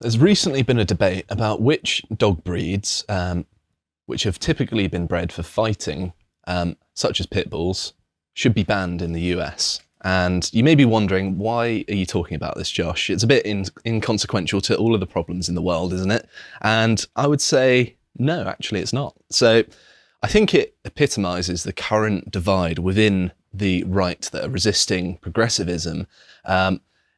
There's recently been a debate about which dog breeds, which have typically been bred for fighting, such as pit bulls, should be banned in the US. And you may be wondering, why are you talking about this, Josh? It's a bit inconsequential to all of the problems in the world, isn't it? And I would say, no, actually it's not. So I think it epitomises the current divide within the right that are resisting progressivism,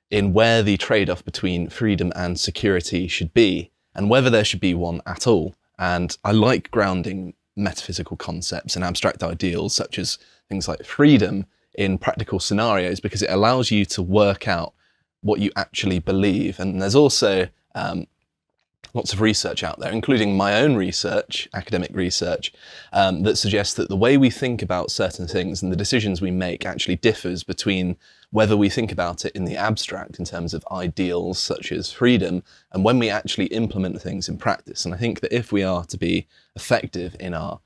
in where the trade-off between freedom and security should be, and whether there should be one at all. And I like grounding metaphysical concepts and abstract ideals, such as things like freedom, in practical scenarios, because it allows you to work out what you actually believe. And there's also lots of research out there, including my own research, academic research, that suggests that the way we think about certain things and the decisions we make actually differs between whether we think about it in the abstract in terms of ideals such as freedom, and when we actually implement things in practice. And I think that if we are to be effective in our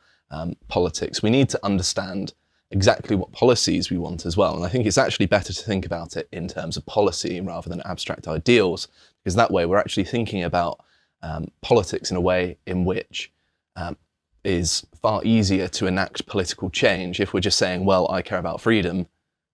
politics, we need to understand exactly what policies we want as well. And I think it's actually better to think about it in terms of policy rather than abstract ideals, because that way we're actually thinking about politics in a way in which is far easier to enact political change. If we're just saying, well, I care about freedom,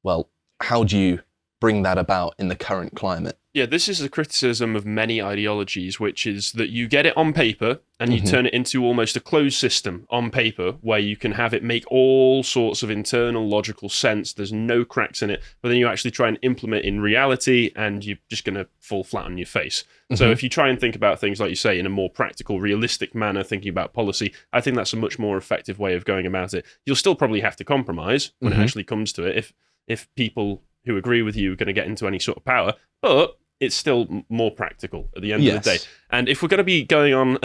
well, how do you bring that about in the current climate? Yeah, this is a criticism of many ideologies, which is that you get it on paper and you turn it into almost a closed system on paper where you can have it make all sorts of internal logical sense. There's no cracks in it, but then you actually try and implement in reality and you're just going to fall flat on your face. So if you try and think about things, like you say, in a more practical, realistic manner, thinking about policy, I think that's a much more effective way of going about it. You'll still probably have to compromise when it actually comes to it, if people who agree with you are going to get into any sort of power, but it's still more practical at the end of the day. And if we're going to be going on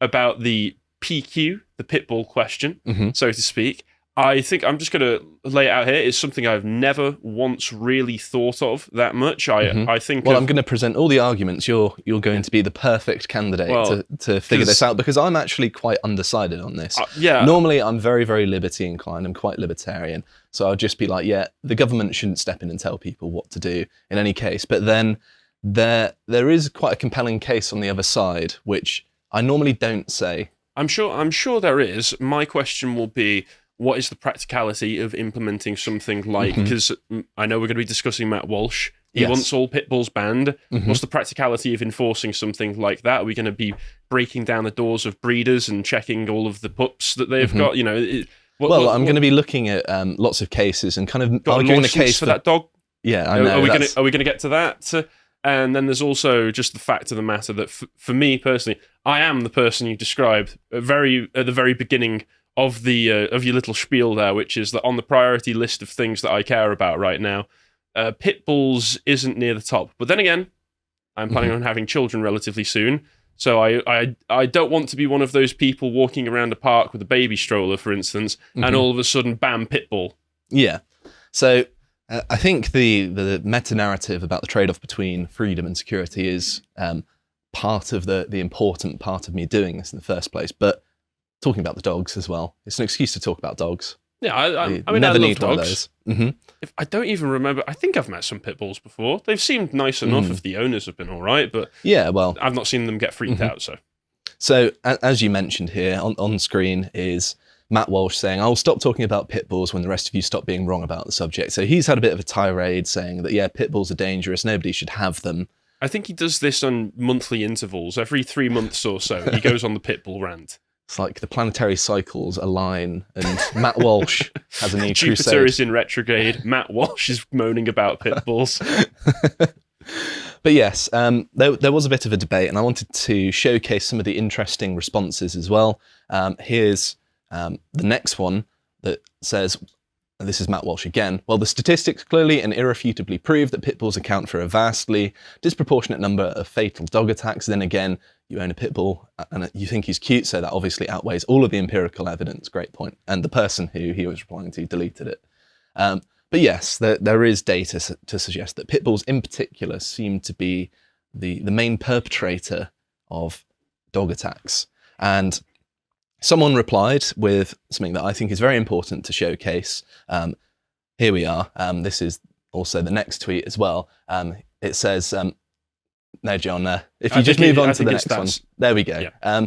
about the PQ, the Pitbull question, so to speak, I think I'm just going to lay it out here. It's something I've never once really thought of that much. I think. Well, I'm going to present all the arguments. You're going to be the perfect candidate to figure this out, because I'm actually quite undecided on this. Normally, I'm very, very liberty inclined. I'm quite libertarian. So I'll just be like, yeah, the government shouldn't step in and tell people what to do in any case. But then there is quite a compelling case on the other side, which I normally don't say. I'm sure there is. My question will be, what is the practicality of implementing something like, because I know we're going to be discussing Matt Walsh. He wants all pit bulls banned. What's the practicality of enforcing something like that? Are we going to be breaking down the doors of breeders and checking all of the pups that they've got? You know, I'm going to be looking at lots of cases and kind of arguing the case for that dog. Yeah, I know. Are we going to get to that? And then there's also just the fact of the matter that for me personally, I am the person you described at the very beginning of your little spiel there, which is that on the priority list of things that I care about right now, pit bulls isn't near the top. But then again, I'm planning on having children relatively soon, so I don't want to be one of those people walking around a park with a baby stroller, for instance, and all of a sudden, bam, pit bull. Yeah. So I think the meta-narrative about the trade-off between freedom and security is part of the important part of me doing this in the first place. But talking about the dogs as well, it's an excuse to talk about dogs. Yeah, I mean, never I love need dogs. one of those. If I don't even remember, I think I've met some pit bulls before. They've seemed nice enough if the owners have been all right, but yeah, well, I've not seen them get freaked out. So as you mentioned here on screen is Matt Walsh saying, "I'll stop talking about pit bulls when the rest of you stop being wrong about the subject." So he's had a bit of a tirade saying that, yeah, pit bulls are dangerous, nobody should have them. I think he does this on monthly intervals. Every 3 months or so, he goes on the pit bull rant. It's like the planetary cycles align, and Matt Walsh has a new crusade. Jupiter is in retrograde. Matt Walsh is moaning about pit bulls. But yes, there was a bit of a debate, and I wanted to showcase some of the interesting responses as well. Here's the next one that says, and this is Matt Walsh again, "Well, the statistics clearly and irrefutably prove that pit bulls account for a vastly disproportionate number of fatal dog attacks. Then again, you own a pit bull and you think he's cute, so that obviously outweighs all of the empirical evidence." Great point. And the person who he was replying to deleted it. But yes, there is data to suggest that pit bulls in particular seem to be the main perpetrator of dog attacks. And someone replied with something that I think is very important to showcase. Here we are. This is also the next tweet as well. It says, no, John. If you just move on to the next one, there we go. Yeah.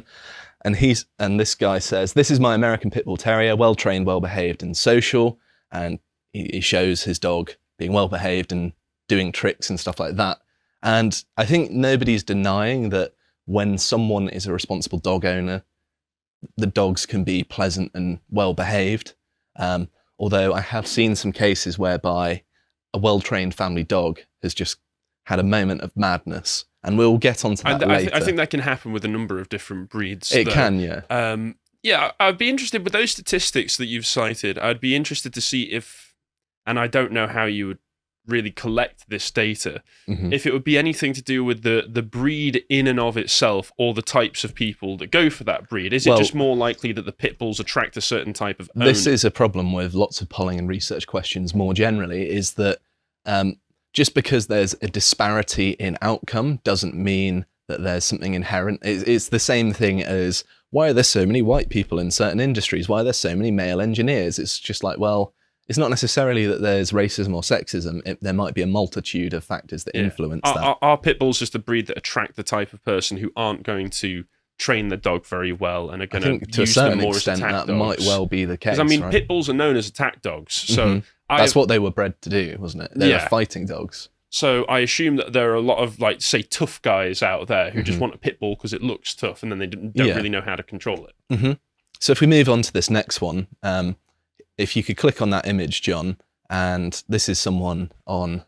And this guy says, "This is my American Pitbull Terrier, well trained, well behaved, and social." And he shows his dog being well behaved and doing tricks and stuff like that. And I think nobody's denying that when someone is a responsible dog owner, the dogs can be pleasant and well behaved. Although I have seen some cases whereby a well-trained family dog has just had a moment of madness, and we'll get onto that later. I think that can happen with a number of different breeds. It can, yeah. Yeah, I'd be interested with those statistics that you've cited. I'd be interested to see if, and I don't know how you would really collect this data, if it would be anything to do with the breed in and of itself, or the types of people that go for that breed. Is it just more likely that the pit bulls attract a certain type of owner? This is a problem with lots of polling and research questions more generally, is that just because there's a disparity in outcome doesn't mean that there's something inherent. It's the same thing as, why are there so many white people in certain industries? Why are there so many male engineers? It's just like, well, it's not necessarily that there's racism or sexism. There might be a multitude of factors that influence that. Are pit bulls just the breed that attract the type of person who aren't going to train the dog very well and are going to use them more as attack dogs? To a certain extent, that might well be the case. I mean, right? Pit bulls are known as attack dogs, so that's what they were bred to do, wasn't it? They were fighting dogs. So I assume that there are a lot of, like, say, tough guys out there who just want a pit bull because it looks tough, and then they don't really know how to control it. So if we move on to this next one, if you could click on that image, John, and this is someone on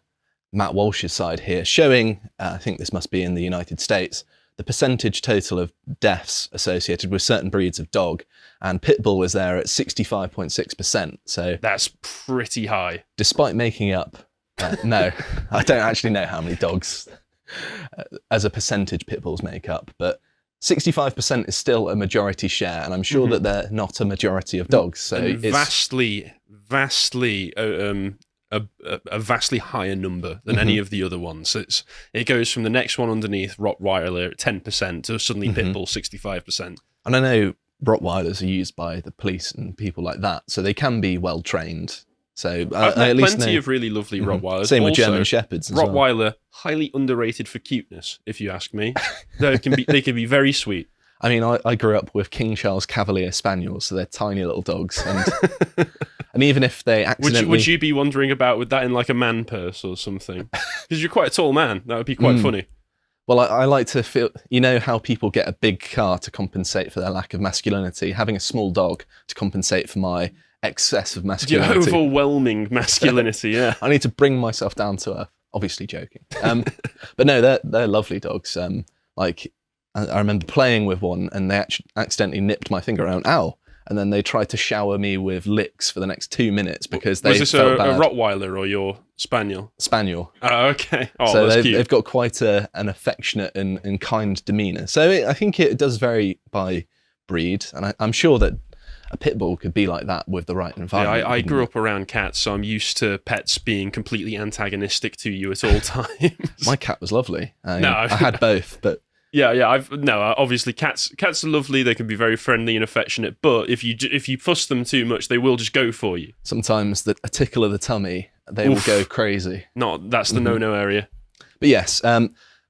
Matt Walsh's side here, showing, I think this must be in the United States, the percentage total of deaths associated with certain breeds of dog, and Pitbull was there at 65.6%. So that's pretty high. Despite making up, no, I don't actually know how many dogs as a percentage Pitbulls make up, but 65% is still a majority share, and I'm sure that they're not a majority of dogs. So it's vastly a vastly higher number than any of the other ones. It goes from the next one underneath, Rottweiler, at 10%, to suddenly Pitbull 65%. And I know Rottweilers are used by the police and people like that, so they can be well trained. So I've met at least plenty of really lovely Rottweilers. Same with German Shepherds as Rottweiler, highly underrated for cuteness, if you ask me. They can be very sweet. I mean, I grew up with King Charles Cavalier Spaniels, so they're tiny little dogs. And, and even if they accidentally... Would you be wandering about with that in like a man purse or something? Because you're quite a tall man. That would be quite funny. Well, I like to feel... You know how people get a big car to compensate for their lack of masculinity? Having a small dog to compensate for my excess of masculinity. Your overwhelming masculinity, yeah. I need to bring myself down to earth. Obviously joking. But no, they're lovely dogs. Like... I remember playing with one and they accidentally nipped my finger around. Ow. And then they tried to shower me with licks for the next 2 minutes because they Was this felt a bad. Rottweiler or your Spaniel? Spaniel. Oh, okay. Oh, so that's cute. They've got quite an affectionate and kind demeanour. So I think it does vary by breed. And I'm sure that a pit bull could be like that with the right environment. Yeah, I grew up around cats, so I'm used to pets being completely antagonistic to you at all times. My cat was lovely. I had both, but... Yeah. Obviously, cats are lovely. They can be very friendly and affectionate. But if you fuss them too much, they will just go for you. Sometimes a tickle of the tummy, they will go crazy. That's the no-no area. But yes,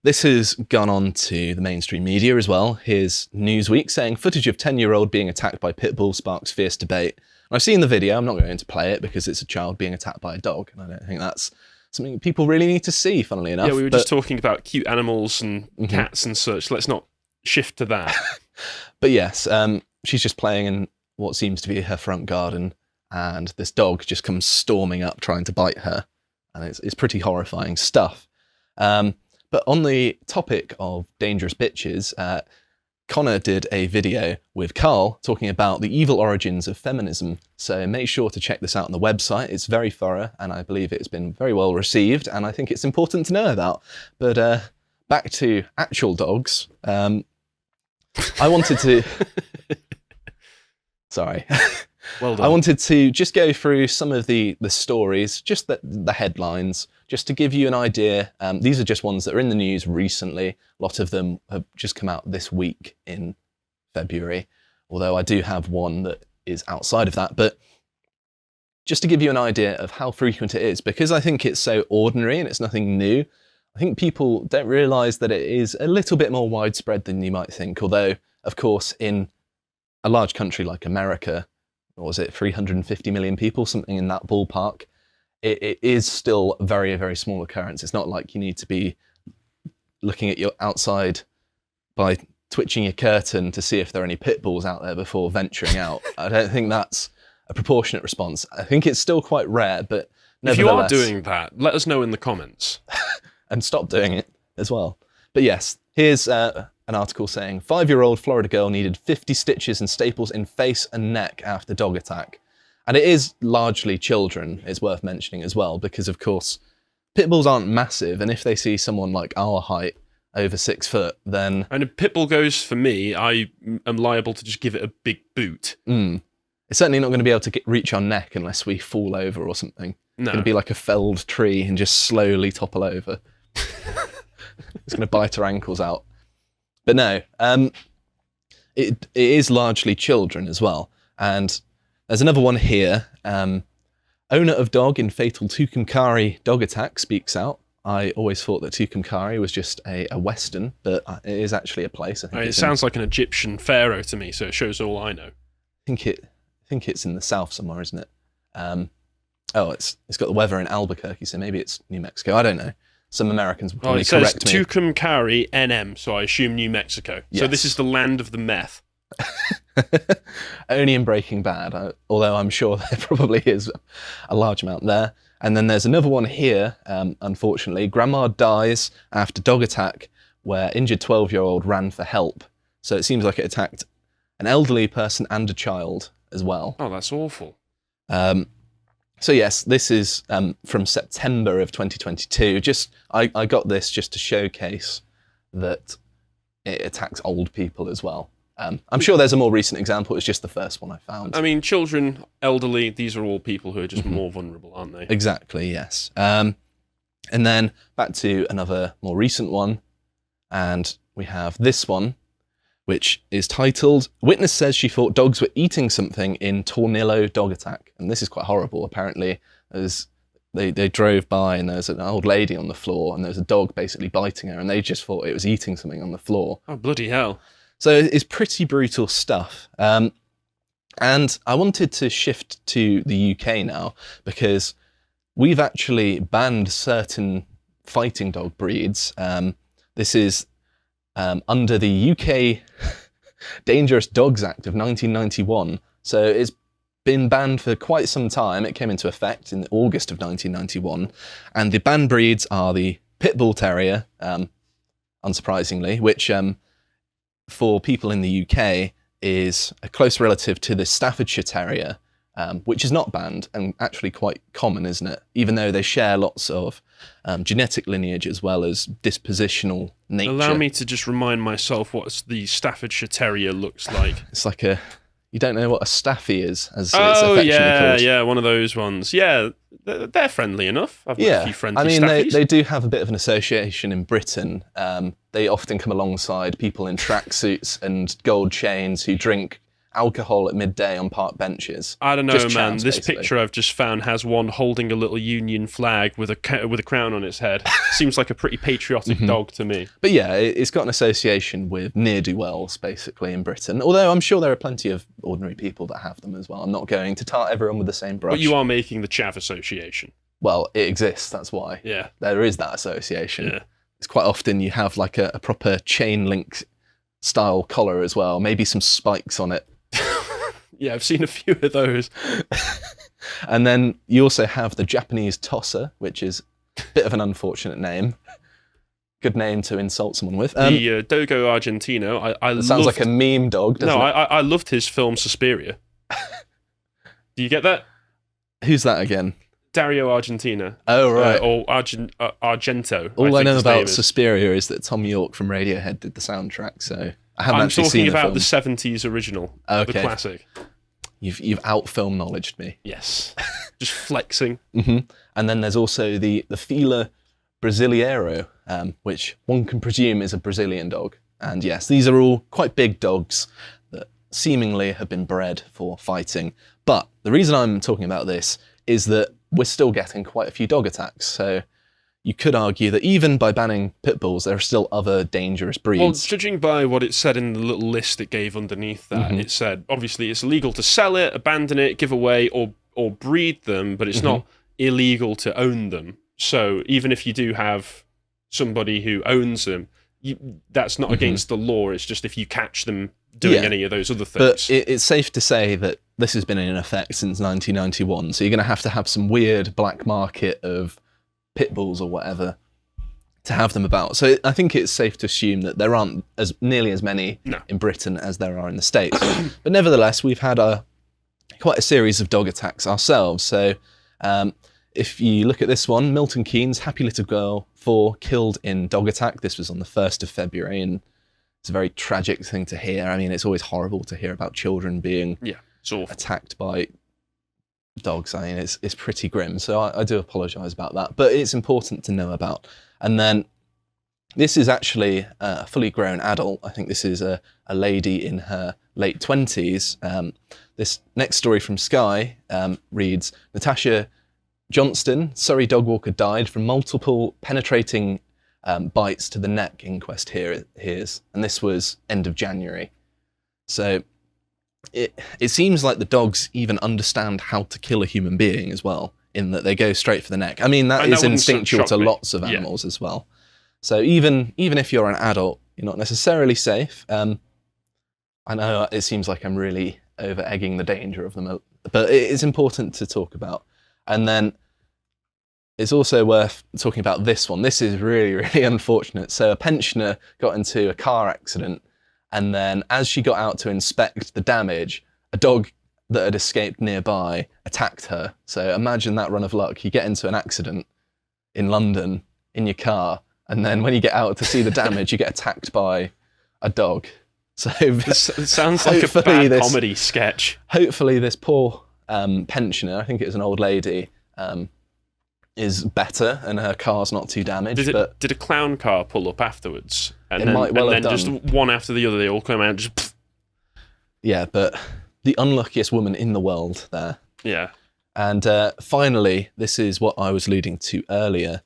this has gone on to the mainstream media as well. Here's Newsweek saying footage of 10-year-old being attacked by Pitbull sparks fierce debate. And I've seen the video. I'm not going to play it because it's a child being attacked by a dog, and I don't think that's something people really need to see, funnily enough. Yeah, we were just talking about cute animals and cats and such. Let's not shift to that. But yes, she's just playing in what seems to be her front garden, and this dog just comes storming up trying to bite her. And it's pretty horrifying stuff. But on the topic of dangerous bitches, Connor did a video with Carl talking about the evil origins of feminism. So make sure to check this out on the website. It's very thorough, and I believe it's been very well received, and I think it's important to know about. But back to actual dogs. I wanted to... Sorry. Well done. I wanted to just go through some of the stories, just the headlines, just to give you an idea. These are just ones that are in the news recently. A lot of them have just come out this week in February, although I do have one that is outside of that. But just to give you an idea of how frequent it is, because I think it's so ordinary and it's nothing new, I think people don't realise that it is a little bit more widespread than you might think. Although, of course, in a large country like America, or was it 350 million people, something in that ballpark, it is still a very, very small occurrence. It's not like you need to be looking at your outside by twitching your curtain to see if there are any pit bulls out there before venturing out. I don't think that's a proportionate response. I think it's still quite rare, but if you are nevertheless, doing that, let us know in the comments. and stop doing it as well. But yes, here's an article saying 5-year-old Florida girl needed 50 stitches and staples in face and neck after dog attack. And it is largely children, it's worth mentioning as well, because of course, pit bulls aren't massive, and if they see someone like our height, over 6 foot, then... And if pit bull goes for me, I am liable to just give it a big boot. It's certainly not going to be able to reach our neck unless we fall over or something. No. It's going to be like a felled tree and just slowly topple over. It's going to bite our ankles out. But no, it is largely children as well. And there's another one here. Owner of dog in fatal Tucumcari dog attack speaks out. I always thought that Tucumcari was just a western, but it is actually a place. I think it sounds like an Egyptian pharaoh to me, so it shows all I know. I think it's in the south somewhere, isn't it? It's got the weather in Albuquerque, so maybe it's New Mexico. I don't know. Some Americans will probably correct me. It says Tucumcari NM, so I assume New Mexico. Yes. So this is the land of the meth. Only in Breaking Bad, although I'm sure there probably is a large amount there. And then there's another one here, unfortunately. Grandma dies after dog attack where injured 12-year-old ran for help. So it seems like it attacked an elderly person and a child as well. Oh, that's awful. So yes, this is from September of 2022. I got this just to showcase that it attacks old people as well. I'm sure there's a more recent example. It's just the first one I found. I mean, children, elderly, these are all people who are just more vulnerable, aren't they? Exactly, yes. And then back to another more recent one. And we have this one, which is titled, Witness says she thought dogs were eating something in Tornillo dog attack. And this is quite horrible. Apparently, they drove by and there's an old lady on the floor and there's a dog basically biting her and they just thought it was eating something on the floor. Oh, bloody hell. So it's pretty brutal stuff. And I wanted to shift to the UK now because we've actually banned certain fighting dog breeds. This is under the UK Dangerous Dogs Act of 1991. So it's been banned for quite some time. It came into effect in August of 1991. And the banned breeds are the Pitbull Terrier, unsurprisingly, which... for people in the UK, is a close relative to the Staffordshire Terrier, which is not banned and actually quite common, isn't it? Even though they share lots of genetic lineage as well as dispositional nature. Allow me to just remind myself what the Staffordshire Terrier looks like. It's like you don't know what a Staffy is, as it's affectionately called. Yeah, one of those ones. Yeah, they're friendly enough. I've got a few friendly Staffies. They do have a bit of an association in Britain. They often come alongside people in tracksuits and gold chains who drink alcohol at midday on park benches. I don't know, man. This picture I've just found has one holding a little Union flag with a crown on its head. Seems like a pretty patriotic dog to me. But yeah, it's got an association with ne'er-do-wells, basically, in Britain. Although I'm sure there are plenty of ordinary people that have them as well. I'm not going to tar everyone with the same brush. But you are making the chav association. Well, it exists, that's why. Yeah. There is that association. Yeah. It's quite often you have like a proper chain link style collar as well, maybe some spikes on it. Yeah, I've seen a few of those. And then you also have the Japanese tosser, which is a bit of an unfortunate name. Good name to insult someone with. The Dogo Argentino. That sounds like a meme dog, doesn't it? I loved his film Suspiria. Do you get that? Who's that again? Dario Argentina. Oh, right. Or Argento. All I know about Suspiria is that Tom York from Radiohead did the soundtrack, so I haven't actually seen the film. I'm talking about the 70s original, the classic. You've out-film knowledged me. Yes. Just flexing. And then there's also the Fila Brasileiro, which one can presume is a Brazilian dog. And yes, these are all quite big dogs that seemingly have been bred for fighting. But the reason I'm talking about this is that we're still getting quite a few dog attacks. So you could argue that even by banning pit bulls, there are still other dangerous breeds. Well, judging by what it said in the little list it gave underneath that, it said, obviously, it's illegal to sell it, abandon it, give away, or breed them, but it's not illegal to own them. So even if you do have somebody who owns them, that's not against the law. It's just if you catch them doing any of those other things. But it's safe to say that this has been in effect since 1991, so you're going to have some weird black market of pit bulls or whatever to have them about. So I think it's safe to assume that there aren't nearly as many in Britain as there are in the States. But nevertheless, we've had quite a series of dog attacks ourselves. So if you look at this one, Milton Keynes, Happy Little Girl 4 killed in dog attack. This was on the 1st of February, and it's a very tragic thing to hear. I mean, it's always horrible to hear about children being attacked by dogs. I mean, it's pretty grim. So I do apologise about that, but it's important to know about. And then this is actually a fully grown adult. I think this is a lady in her late 20s. This next story from Sky reads, Natasha Johnston, Surrey dog walker, died from multiple penetrating bites to the neck, inquest hears. And this was end of January. So it seems like the dogs even understand how to kill a human being as well, in that they go straight for the neck. I mean, that is instinctual to lots of animals as well. So even if you're an adult, you're not necessarily safe. I know it seems like I'm really over-egging the danger of them, but it is important to talk about. And then it's also worth talking about this one. This is really, really unfortunate. So a pensioner got into a car accident, and then as she got out to inspect the damage, a dog that had escaped nearby attacked her. So imagine that run of luck. You get into an accident in London in your car, and then when you get out to see the damage, you get attacked by a dog. So it sounds like a bad comedy sketch. Hopefully this poor pensioner, I think it was an old lady, is better and her car's not too damaged. Did a clown car pull up afterwards? And then just one after the other, they all come out and just... Yeah, but the unluckiest woman in the world there. Yeah. And finally, this is what I was alluding to earlier.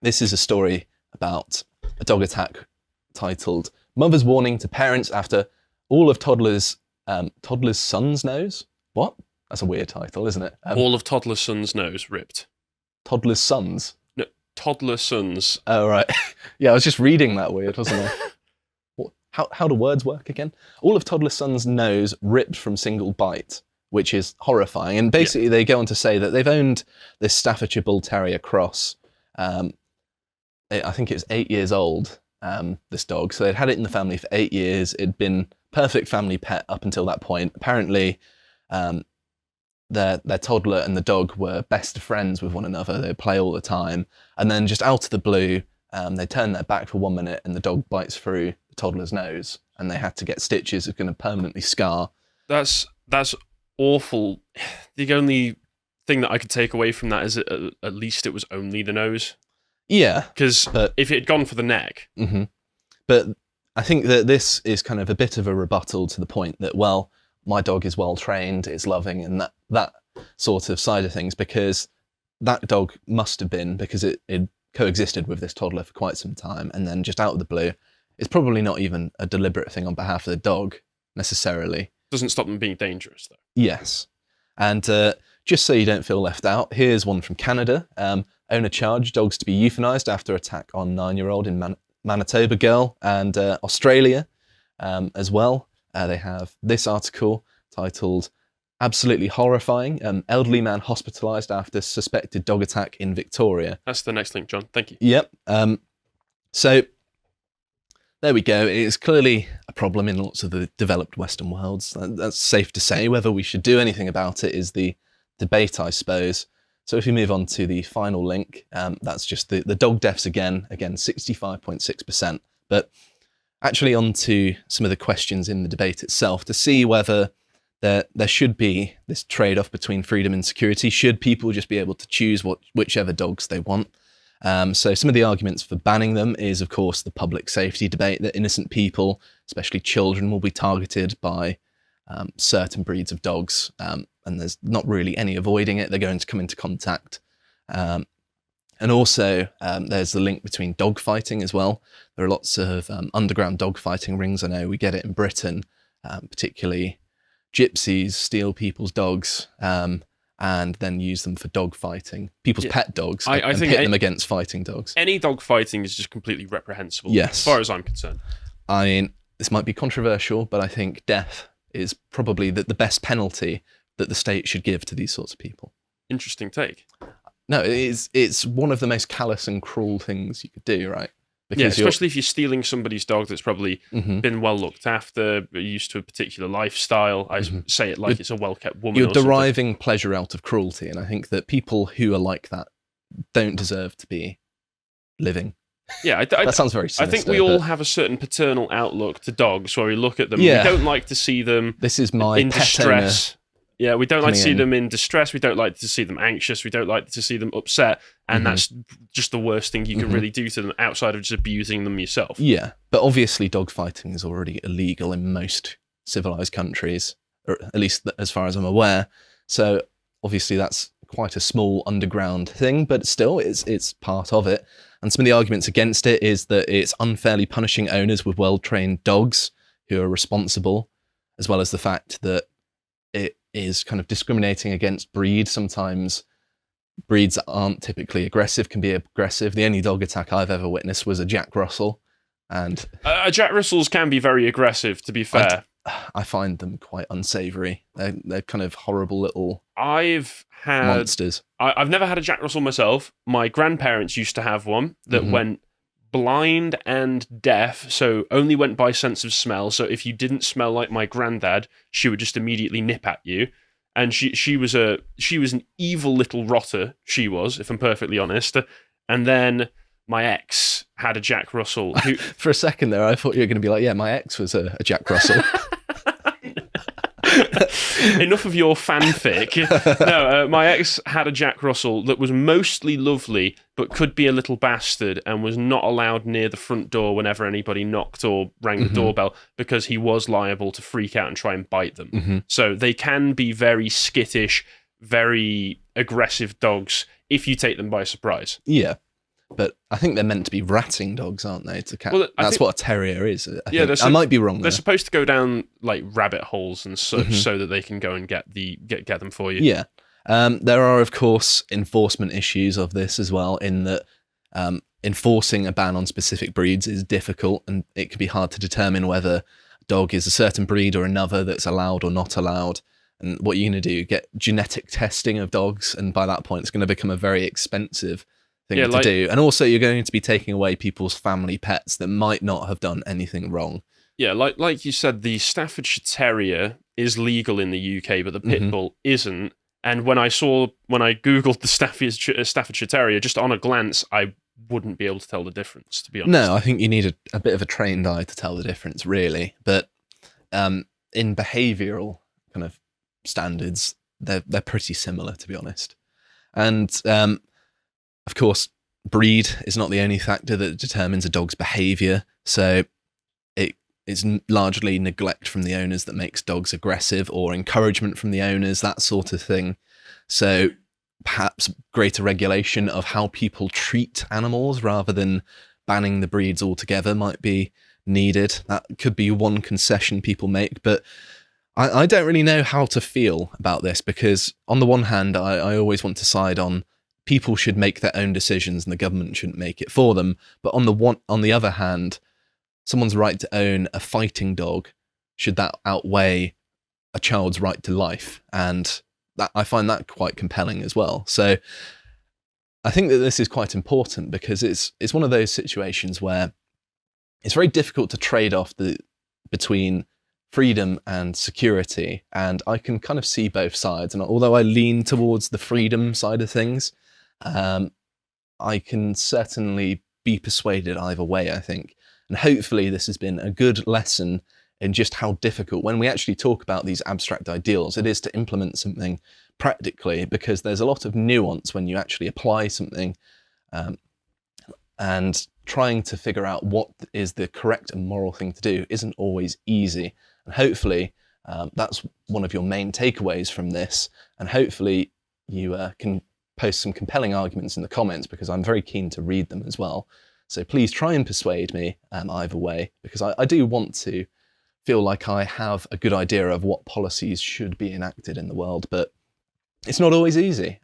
This is a story about a dog attack titled Mother's Warning to Parents After All of Toddler's Son's Nose. What? That's a weird title, isn't it? All of Toddler's Son's Nose ripped. Toddler's Sons? No, Toddler Sons. Oh, right. Yeah, I was just reading that weird, wasn't I? How do words work again? All of Toddler's Son's nose ripped from single bite, which is horrifying. And basically they go on to say that they've owned this Staffordshire Bull Terrier cross. I think it was 8 years old, this dog. So they'd had it in the family for 8 years. It'd been perfect family pet up until that point. Apparently, their toddler and the dog were best friends with one another. They'd play all the time. And then just out of the blue, they turn their back for 1 minute and the dog bites through the toddler's nose, and they had to get stitches that's going to permanently scar. That's awful. The only thing that I could take away from that is at least it was only the nose. Yeah. Because if it had gone for the neck... Mm-hmm. But I think that this is kind of a bit of a rebuttal to the point that, well, my dog is well trained, it's loving, and that sort of side of things, because that dog must have been, because it coexisted with this toddler for quite some time, and then just out of the blue, it's probably not even a deliberate thing on behalf of the dog, necessarily. Doesn't stop them being dangerous, though. Yes. And just so you don't feel left out, here's one from Canada. Owner charged dogs to be euthanized after attack on 9-year-old in Manitoba girl, and Australia as well. They have this article titled Absolutely Horrifying, elderly man hospitalised after suspected dog attack in Victoria. That's the next link, John. Thank you. Yep. So there we go. It is clearly a problem in lots of the developed Western worlds. That's safe to say. Whether we should do anything about it is the debate, I suppose. So if we move on to the final link, that's just the dog deaths again 65.6%. But actually on to some of the questions in the debate itself to see whether there should be this trade-off between freedom and security. Should people just be able to choose whichever dogs they want? So some of the arguments for banning them is, of course, the public safety debate, that innocent people, especially children, will be targeted by certain breeds of dogs, and there's not really any avoiding it. They're going to come into contact. And also, there's the link between dog fighting as well. There are lots of underground dog fighting rings. I know we get it in Britain, particularly gypsies steal people's dogs and then use them for dog fighting, people's pet dogs, I think pit them against fighting dogs. Any dog fighting is just completely reprehensible, yes, as far as I'm concerned. I mean, this might be controversial, but I think death is probably the best penalty that the state should give to these sorts of people. Interesting take. No, it's one of the most callous and cruel things you could do, right? Because especially if you're stealing somebody's dog that's probably been well looked after, used to a particular lifestyle. I say it like it's a well-kept woman. You're deriving pleasure out of cruelty, and I think that people who are like that don't deserve to be living. Yeah, that sounds very sinister. I think we all have a certain paternal outlook to dogs, where we look at them. Yeah. We don't like to see them this is my in pet distress. Yeah, we don't like to see in. them in distress. We don't like to see them anxious. We don't like to see them upset. And that's just the worst thing you can really do to them outside of just abusing them yourself. Yeah, but obviously dog fighting is already illegal in most civilized countries, or at least as far as I'm aware. So obviously that's quite a small underground thing, but still it's part of it. And some of the arguments against it is that it's unfairly punishing owners with well-trained dogs who are responsible, as well as the fact that it is kind of discriminating against breed. Sometimes breeds that aren't typically aggressive can be aggressive. The only dog attack I've ever witnessed was a Jack Russell. And Jack Russells can be very aggressive, to be fair. I find them quite unsavoury. They're kind of horrible little monsters. I've never had a Jack Russell myself. My grandparents used to have one that went blind and deaf, so only went by sense of smell. So if you didn't smell like my granddad, she would just immediately nip at you. And she was an evil little rotter, she was, if I'm perfectly honest. And then my ex had a Jack Russell. Who... For a second there, I thought you were going to be like, yeah, my ex was a Jack Russell. Enough of your fanfic. No, my ex had a Jack Russell that was mostly lovely, but could be a little bastard and was not allowed near the front door whenever anybody knocked or rang the doorbell because he was liable to freak out and try and bite them. So they can be very skittish, very aggressive dogs if you take them by surprise. Yeah. But I think they're meant to be ratting dogs, aren't they? Well, that's what a terrier is. I might be wrong. They're supposed to go down like rabbit holes and such so that they can go and get them for you. Yeah. There are, of course, enforcement issues of this as well, in that enforcing a ban on specific breeds is difficult, and it can be hard to determine whether a dog is a certain breed or another that's allowed or not allowed. And what you're going to do, get genetic testing of dogs, and by that point, it's going to become a very expensive thing to do. And also you're going to be taking away people's family pets that might not have done anything wrong. Yeah, like you said, the Staffordshire Terrier is legal in the UK, but the Pitbull isn't. And when I Googled the Staffordshire Terrier, just on a glance, I wouldn't be able to tell the difference, to be honest. No, I think you need a bit of a trained eye to tell the difference, really. But in behavioural kind of standards, they're pretty similar, to be honest. And of course, breed is not the only factor that determines a dog's behaviour. So it's largely neglect from the owners that makes dogs aggressive, or encouragement from the owners, that sort of thing. So perhaps greater regulation of how people treat animals rather than banning the breeds altogether might be needed. That could be one concession people make, but I don't really know how to feel about this, because on the one hand, I always want to side on people should make their own decisions and the government shouldn't make it for them. But on the other hand, someone's right to own a fighting dog, should that outweigh a child's right to life? And I find that quite compelling as well. So I think that this is quite important, because it's one of those situations where it's very difficult to trade off between freedom and security. And I can kind of see both sides. And although I lean towards the freedom side of things, I can certainly be persuaded either way, I think. And hopefully this has been a good lesson in just how difficult, when we actually talk about these abstract ideals, it is to implement something practically, because there's a lot of nuance when you actually apply something, and trying to figure out what is the correct and moral thing to do isn't always easy. And hopefully that's one of your main takeaways from this. And hopefully you can post some compelling arguments in the comments, because I'm very keen to read them as well. So please try and persuade me either way, because I do want to feel like I have a good idea of what policies should be enacted in the world, but it's not always easy.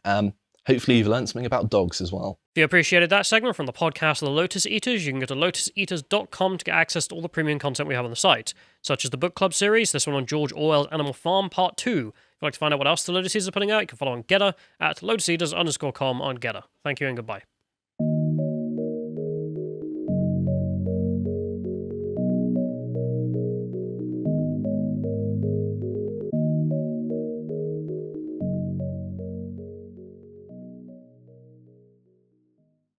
Hopefully you've learned something about dogs as well. If you appreciated that segment from the podcast of the Lotus Eaters, you can go to lotuseaters.com to get access to all the premium content we have on the site, such as the book club series, this one on George Orwell's Animal Farm Part 2. If you'd like to find out what else the Lotus Eaters are putting out, you can follow on Getter at lotuseaters_com on Getter. Thank you and goodbye.